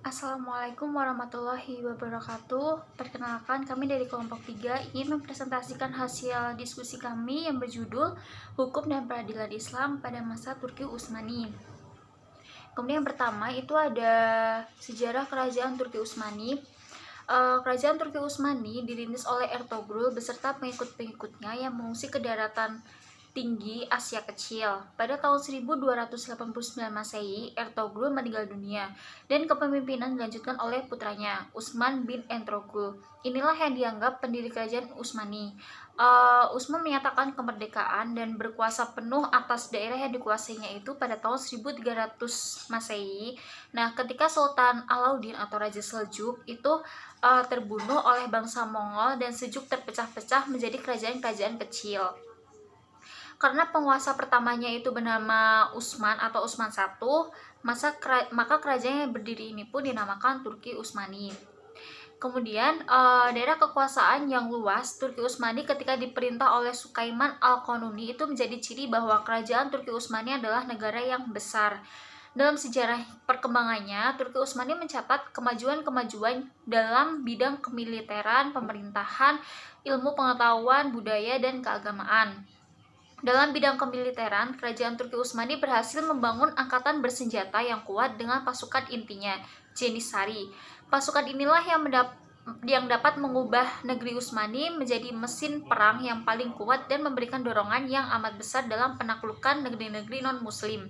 Assalamualaikum warahmatullahi wabarakatuh. Perkenalkan, kami dari kelompok 3 ingin mempresentasikan hasil diskusi kami yang berjudul Hukum dan Peradilan Islam pada masa Turki Utsmani. Kemudian yang pertama itu ada sejarah kerajaan Turki Utsmani. Kerajaan Turki Utsmani dirintis oleh Ertugrul beserta pengikut-pengikutnya yang mengungsi ke daratan tinggi Asia Kecil. Pada tahun 1289 Masehi, Ertugrul meninggal dunia dan kepemimpinan dilanjutkan oleh putranya, Utsman bin Ertugrul. Inilah yang dianggap pendiri kerajaan Utsmani. Utsman menyatakan kemerdekaan dan berkuasa penuh atas daerah yang dikuasainya itu pada tahun 1300 Masehi. Nah, ketika Sultan Alauddin atau Raja Seljuk itu terbunuh oleh bangsa Mongol dan Seljuk terpecah-pecah menjadi kerajaan-kerajaan kecil. Karena penguasa pertamanya itu bernama Utsman atau Utsman I, maka kerajaan yang berdiri ini pun dinamakan Turki Utsmani. Kemudian daerah kekuasaan yang luas Turki Utsmani ketika diperintah oleh Sukaiman Al-Qanuni itu menjadi ciri bahwa kerajaan Turki Utsmani adalah negara yang besar. Dalam sejarah perkembangannya, Turki Utsmani mencatat kemajuan-kemajuan dalam bidang kemiliteran, pemerintahan, ilmu pengetahuan, budaya, dan keagamaan. Dalam bidang kemiliteran, kerajaan Turki Utsmani berhasil membangun angkatan bersenjata yang kuat dengan pasukan intinya, Janissary. Pasukan inilah yang dapat mengubah negeri Utsmani menjadi mesin perang yang paling kuat dan memberikan dorongan yang amat besar dalam penaklukan negeri-negeri non-muslim.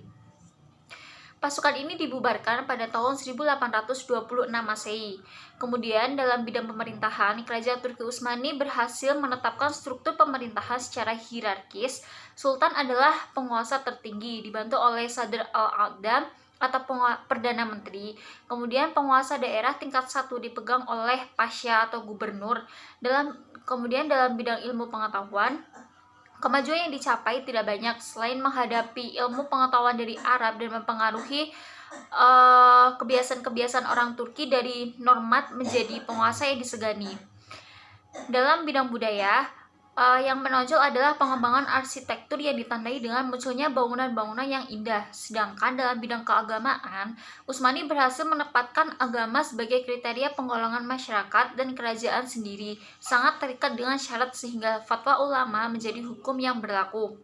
Pasukan ini dibubarkan pada tahun 1826 Masehi. Kemudian dalam bidang pemerintahan, kerajaan Turki Utsmani berhasil menetapkan struktur pemerintahan secara hierarkis. Sultan adalah penguasa tertinggi, dibantu oleh Sadr al-A'dam atau Perdana Menteri. Kemudian penguasa daerah tingkat 1 dipegang oleh Pasha atau Gubernur. Kemudian dalam bidang ilmu pengetahuan, kemajuan yang dicapai tidak banyak selain menghadapi ilmu pengetahuan dari Arab dan mempengaruhi kebiasaan-kebiasaan orang Turki dari Normad menjadi penguasa yang disegani. Dalam bidang budaya, yang menonjol adalah pengembangan arsitektur yang ditandai dengan munculnya bangunan-bangunan yang indah. Sedangkan dalam bidang keagamaan, Utsmani berhasil menempatkan agama sebagai kriteria penggolongan masyarakat dan kerajaan sendiri, sangat terikat dengan syarat sehingga fatwa ulama menjadi hukum yang berlaku.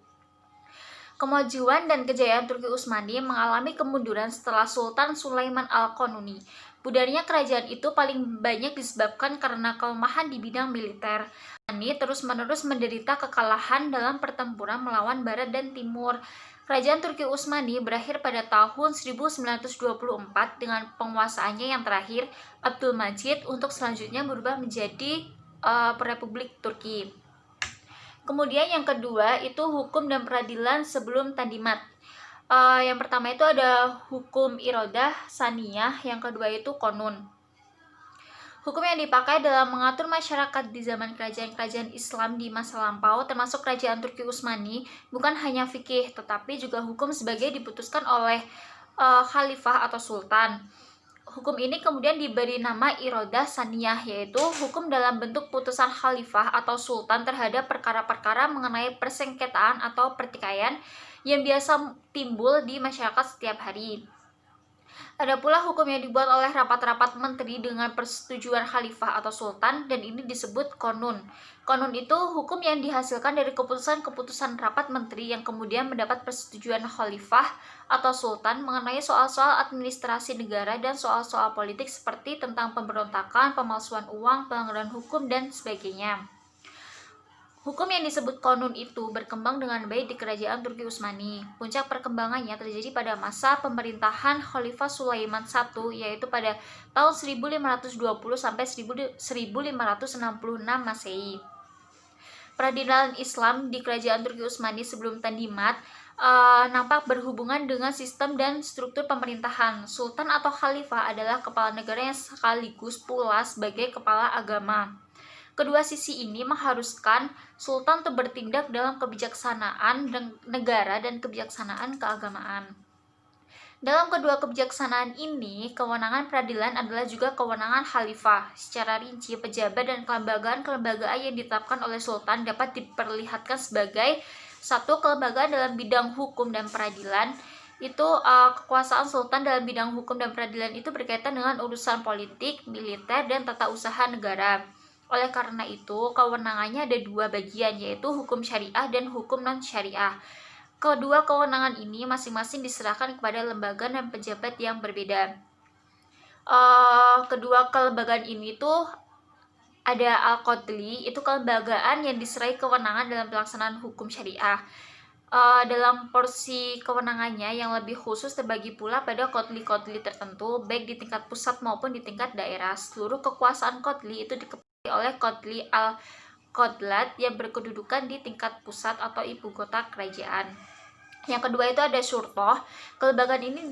Kemajuan dan kejayaan Turki Utsmani mengalami kemunduran setelah Sultan Sulaiman Al-Qanuni. Budarnya kerajaan itu paling banyak disebabkan karena kelemahan di bidang militer. Utsmani terus-menerus menderita kekalahan dalam pertempuran melawan Barat dan Timur. Kerajaan Turki Utsmani berakhir pada tahun 1924 dengan penguasaannya yang terakhir, Abdülmecid, untuk selanjutnya berubah menjadi Republik Turki. Kemudian yang kedua itu hukum dan peradilan sebelum Tanzimat. Yang pertama itu ada hukum irodah, saniyah, yang kedua itu konun. Hukum yang dipakai dalam mengatur masyarakat di zaman kerajaan-kerajaan Islam di masa lampau, termasuk kerajaan Turki Utsmani, bukan hanya fikih, tetapi juga hukum sebagai diputuskan oleh khalifah atau sultan. Hukum ini kemudian diberi nama irodah saniyah, yaitu hukum dalam bentuk putusan khalifah atau sultan terhadap perkara-perkara mengenai persengketaan atau pertikaian yang biasa timbul di masyarakat setiap hari. Ada pula hukum yang dibuat oleh rapat-rapat menteri dengan persetujuan khalifah atau sultan, dan ini disebut konun. Konun itu hukum yang dihasilkan dari keputusan-keputusan rapat menteri yang kemudian mendapat persetujuan khalifah atau sultan mengenai soal-soal administrasi negara dan soal-soal politik seperti tentang pemberontakan, pemalsuan uang, pelanggaran hukum, dan sebagainya. Hukum yang disebut konun itu berkembang dengan baik di kerajaan Turki Utsmani. Puncak perkembangannya terjadi pada masa pemerintahan Khalifah Sulaiman I, yaitu pada tahun 1520 sampai 1566 Masehi. Peradilan Islam di kerajaan Turki Utsmani sebelum Tanzimat nampak berhubungan dengan sistem dan struktur pemerintahan. Sultan atau khalifah adalah kepala negara yang sekaligus pula sebagai kepala agama. Kedua sisi ini mengharuskan sultan untuk bertindak dalam kebijaksanaan negara dan kebijaksanaan keagamaan. Dalam kedua kebijaksanaan ini, kewenangan peradilan adalah juga kewenangan khalifah. Secara rinci, pejabat dan kelembagaan-kelembagaan yang ditetapkan oleh sultan dapat diperlihatkan sebagai satu, kelembagaan dalam bidang hukum dan peradilan, itu kekuasaan sultan dalam bidang hukum dan peradilan itu berkaitan dengan urusan politik, militer, dan tata usaha negara. Oleh karena itu, kewenangannya ada dua bagian, yaitu hukum syariah dan hukum non-syariah. Kedua kewenangan ini masing-masing diserahkan kepada lembaga dan pejabat yang berbeda. Kedua kelembagaan ini tuh ada Al-Qadli, itu kelembagaan yang diserahi kewenangan dalam pelaksanaan hukum syariah. Dalam porsi kewenangannya yang lebih khusus terbagi pula pada qadli-qadli tertentu, baik di tingkat pusat maupun di tingkat daerah. Seluruh kekuasaan qadli itu dikepalai oleh qadli al-qadlat yang berkedudukan di tingkat pusat atau ibu kota kerajaan. Yang kedua itu ada syurtoh. Kelembagaan ini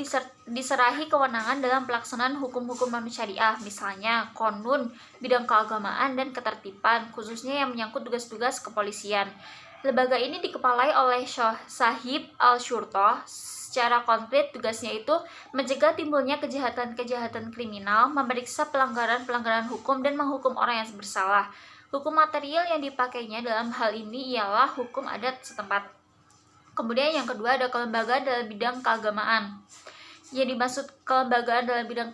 diserahi kewenangan dalam pelaksanaan hukum-hukum non-syariah, misalnya konun, bidang keagamaan dan ketertiban, khususnya yang menyangkut tugas-tugas kepolisian. Lembaga ini dikepalai oleh Sahib al-Syurtoh. Secara konkret, tugasnya itu mencegah timbulnya kejahatan-kejahatan kriminal, memeriksa pelanggaran-pelanggaran hukum, dan menghukum orang yang bersalah. Hukum material yang dipakainya dalam hal ini ialah hukum adat setempat. Kemudian yang kedua ada kelembagaan dalam bidang keagamaan. Yang dimaksud kelembagaan dalam bidang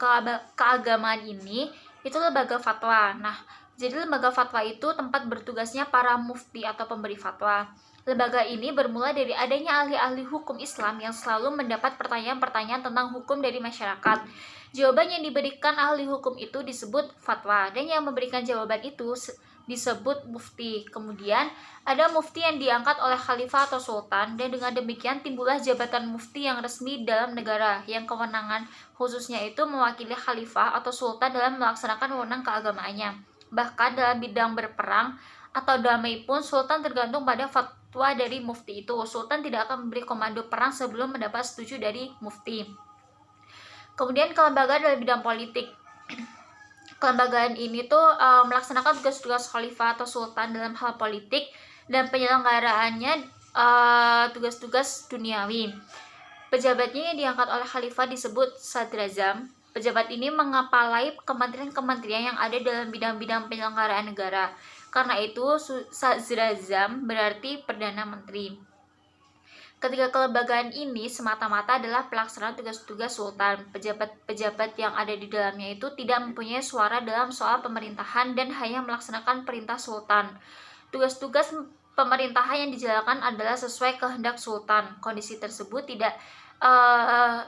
keagamaan ini itu lembaga fatwa. Nah, jadi lembaga fatwa itu tempat bertugasnya para mufti atau pemberi fatwa. Lembaga ini bermula dari adanya ahli-ahli hukum Islam yang selalu mendapat pertanyaan-pertanyaan tentang hukum dari masyarakat. Jawaban yang diberikan ahli hukum itu disebut fatwa, dan yang memberikan jawaban itu disebut mufti. Kemudian ada mufti yang diangkat oleh khalifah atau sultan, dan dengan demikian timbullah jabatan mufti yang resmi dalam negara yang kewenangan khususnya itu mewakili khalifah atau sultan dalam melaksanakan wewenang keagamaannya. Bahkan dalam bidang berperang atau damai pun sultan tergantung pada fatwa dari mufti itu. Sultan tidak akan memberi komando perang sebelum mendapat setuju dari mufti. Kemudian kelembagaan dalam bidang politik. Kelembagaan ini tuh melaksanakan tugas-tugas khalifah atau sultan dalam hal politik dan penyelenggaraannya tugas-tugas duniawi. Pejabatnya yang diangkat oleh khalifah disebut sadrazam. Pejabat ini mengepalai kementerian-kementerian yang ada dalam bidang-bidang penyelenggaraan negara. Karena itu sadrazam berarti perdana menteri. Ketiga kelembagaan ini semata-mata adalah pelaksanaan tugas-tugas sultan. Pejabat-pejabat yang ada di dalamnya itu tidak mempunyai suara dalam soal pemerintahan dan hanya melaksanakan perintah sultan. Tugas-tugas pemerintahan yang dijalankan adalah sesuai kehendak sultan. Kondisi tersebut tidak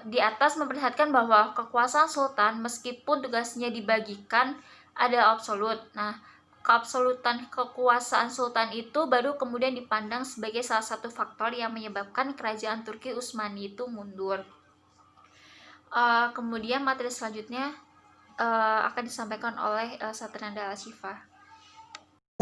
di atas memperlihatkan bahwa kekuasaan sultan meskipun tugasnya dibagikan adalah absolut. Nah, keabsolutan kekuasaan sultan itu baru kemudian dipandang sebagai salah satu faktor yang menyebabkan kerajaan Turki Utsmani itu mundur. Kemudian materi selanjutnya akan disampaikan oleh Satrinanda Al-Syifa.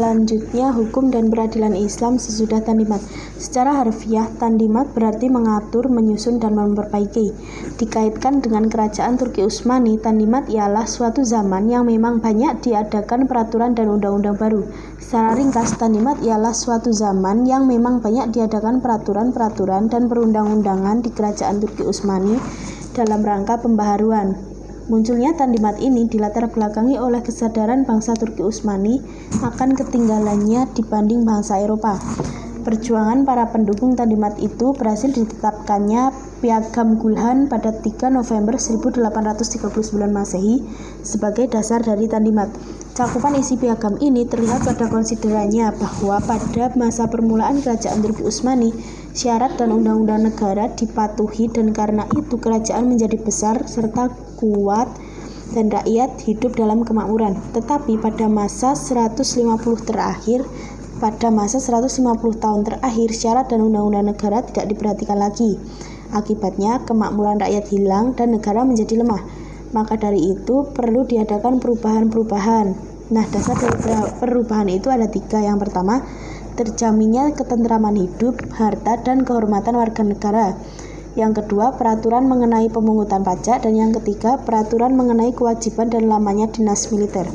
Selanjutnya, hukum dan peradilan Islam sesudah Tandimat. Secara harfiah, Tandimat berarti mengatur, menyusun, dan memperbaiki. Dikaitkan dengan kerajaan Turki Utsmani, Tandimat ialah suatu zaman yang memang banyak diadakan peraturan dan undang-undang baru. Secara ringkas, Tandimat ialah suatu zaman yang memang banyak diadakan peraturan-peraturan dan perundang-undangan di kerajaan Turki Utsmani dalam rangka pembaharuan. Munculnya Tandimat ini dilatar belakangi oleh kesadaran bangsa Turki Utsmani akan ketinggalannya dibanding bangsa Eropa. Perjuangan para pendukung Tandimat itu berhasil ditetapkannya Piagam Gulhan pada 3 November 1839 Masehi sebagai dasar dari Tandimat. Cakupan isi piagam ini terlihat pada konsiderannya bahwa pada masa permulaan kerajaan Turki Utsmani, syarat dan undang-undang negara dipatuhi dan karena itu kerajaan menjadi besar serta kuat dan rakyat hidup dalam kemakmuran. Tetapi pada masa 150 tahun terakhir, syarat dan undang-undang negara tidak diperhatikan lagi. Akibatnya, kemakmuran rakyat hilang dan negara menjadi lemah. Maka dari itu, perlu diadakan perubahan-perubahan. Nah, dasar dari perubahan itu ada 3. Yang pertama, terjaminnya ketentraman hidup, harta, dan kehormatan warga negara. Yang kedua, peraturan mengenai pemungutan pajak. Dan yang ketiga, peraturan mengenai kewajiban dan lamanya dinas militer.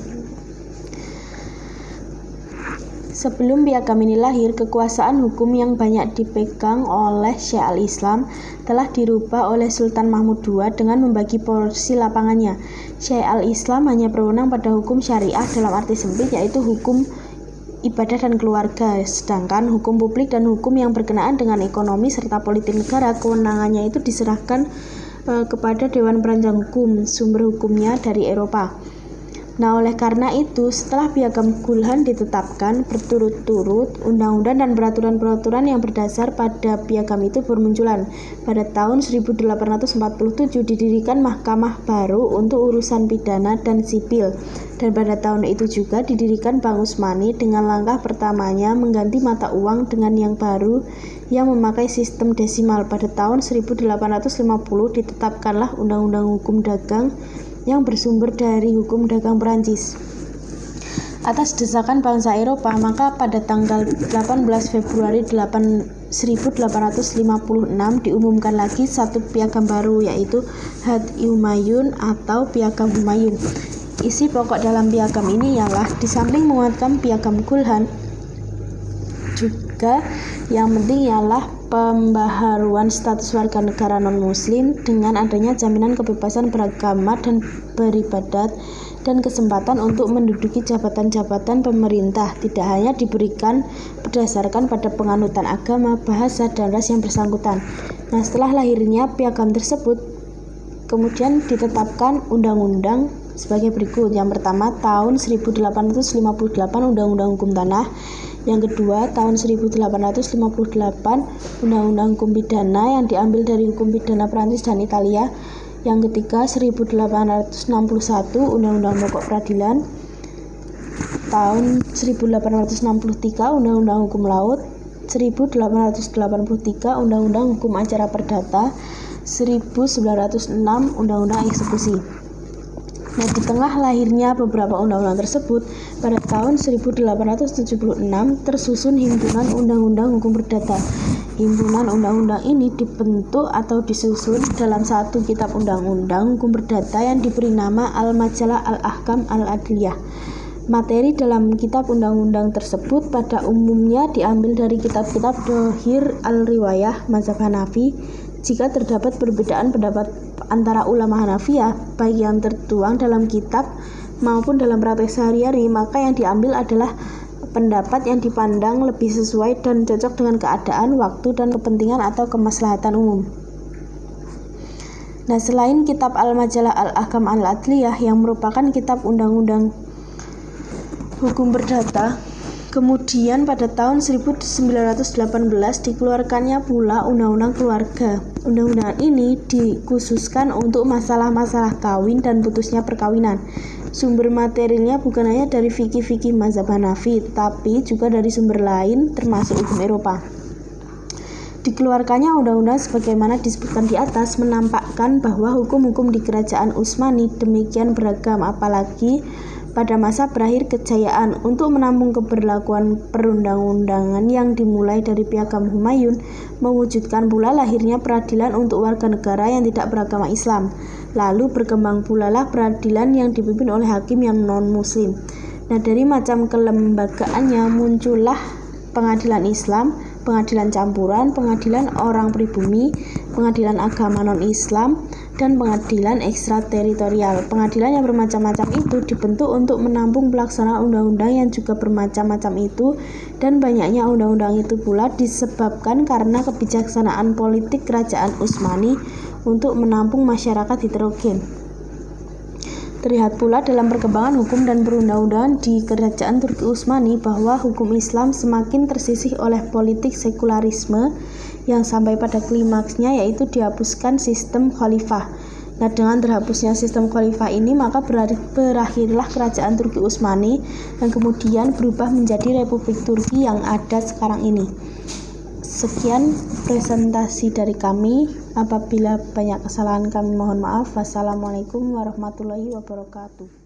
Sebelum piagam ini lahir, kekuasaan hukum yang banyak dipegang oleh Syekh al-Islam telah dirubah oleh Sultan Mahmud II dengan membagi porsi lapangannya. Syekh al-Islam hanya berwenang pada hukum syariah dalam arti sempit, yaitu hukum ibadah dan keluarga, sedangkan hukum publik dan hukum yang berkenaan dengan ekonomi serta politik negara kewenangannya itu diserahkan kepada Dewan Perancang Hukum, sumber hukumnya dari Eropa. Nah, oleh karena itu, setelah Piagam Kulhan ditetapkan berturut-turut, undang-undang dan peraturan-peraturan yang berdasar pada piagam itu bermunculan. Pada tahun 1847 didirikan mahkamah baru untuk urusan pidana dan sipil. Dan pada tahun itu juga didirikan Bank Utsmani dengan langkah pertamanya mengganti mata uang dengan yang baru yang memakai sistem desimal. Pada tahun 1850 ditetapkanlah Undang-Undang Hukum Dagang yang bersumber dari hukum dagang Perancis. Atas desakan bangsa Eropa, maka pada tanggal 18 Februari 1856 diumumkan lagi satu piagam baru, yaitu Hadi Humayun atau Piagam Humayun. Isi pokok dalam piagam ini ialah di samping menguatkan Piagam Kulhan, juga yang penting ialah pembaharuan status warga negara non-muslim dengan adanya jaminan kebebasan beragama dan beribadat dan kesempatan untuk menduduki jabatan-jabatan pemerintah, tidak hanya diberikan berdasarkan pada penganutan agama, bahasa, dan ras yang bersangkutan. Nah, setelah lahirnya piagam tersebut, kemudian ditetapkan undang-undang sebagai berikut. Yang pertama, tahun 1858 Undang-Undang Hukum Tanah. Yang kedua, tahun 1858 Undang-Undang Hukum Pidana yang diambil dari hukum pidana Prancis dan Italia. Yang ketiga, 1861 Undang-Undang Pokok Peradilan. Tahun 1863 Undang-Undang Hukum Laut. 1883 Undang-Undang Hukum Acara Perdata. 1906 Undang-Undang Eksekusi. Nah, di tengah lahirnya beberapa undang-undang tersebut, pada tahun 1876 tersusun Himpunan Undang-Undang Hukum Perdata. Himpunan undang-undang ini dibentuk atau disusun dalam satu kitab undang-undang hukum perdata yang diberi nama Al-Majalah Al-Ahkam Al-Adliyah. Materi dalam kitab undang-undang tersebut pada umumnya diambil dari kitab-kitab Dohir Al-Riwayah Mazhab Hanafi. Jika terdapat perbedaan pendapat antara ulama Hanafiyah, baik yang tertuang dalam kitab maupun dalam praktek sehari-hari, maka yang diambil adalah pendapat yang dipandang lebih sesuai dan cocok dengan keadaan, waktu, dan kepentingan atau kemaslahatan umum. Nah, selain kitab Al-Majalah Al-Ahkam Al-Adliyah yang merupakan kitab undang-undang hukum perdata, kemudian pada tahun 1918 dikeluarkannya pula Undang-Undang Keluarga. Undang-undang ini dikhususkan untuk masalah-masalah kawin dan putusnya perkawinan. Sumber materialnya bukan hanya dari fikih-fikih mazhab Hanafi, tapi juga dari sumber lain termasuk hukum Eropa. Dikeluarkannya undang-undang sebagaimana disebutkan di atas menampakkan bahwa hukum-hukum di Kerajaan Utsmani demikian beragam, apalagi pada masa berakhir kejayaan. Untuk menampung keberlakuan perundang-undangan yang dimulai dari Piagam Humayun, mewujudkan pula lahirnya peradilan untuk warga negara yang tidak beragama Islam. Lalu berkembang pula lah peradilan yang dipimpin oleh hakim yang non-muslim. Nah, dari macam kelembagaannya muncullah pengadilan Islam, pengadilan campuran, pengadilan orang pribumi, pengadilan agama non-Islam, dan pengadilan ekstrateritorial. Pengadilan yang bermacam-macam itu dibentuk untuk menampung pelaksanaan undang-undang yang juga bermacam-macam itu, dan banyaknya undang-undang itu pula disebabkan karena kebijaksanaan politik Kerajaan Utsmani untuk menampung masyarakat heterogen. Terlihat pula dalam perkembangan hukum dan perundang-undangan di Kerajaan Turki Utsmani bahwa hukum Islam semakin tersisih oleh politik sekularisme yang sampai pada klimaksnya yaitu dihapuskan sistem khalifah. Nah, dengan terhapusnya sistem khalifah ini maka berakhirlah Kerajaan Turki Utsmani dan kemudian berubah menjadi Republik Turki yang ada sekarang ini. Sekian presentasi dari kami. Apabila banyak kesalahan kami mohon maaf. Wassalamualaikum warahmatullahi wabarakatuh.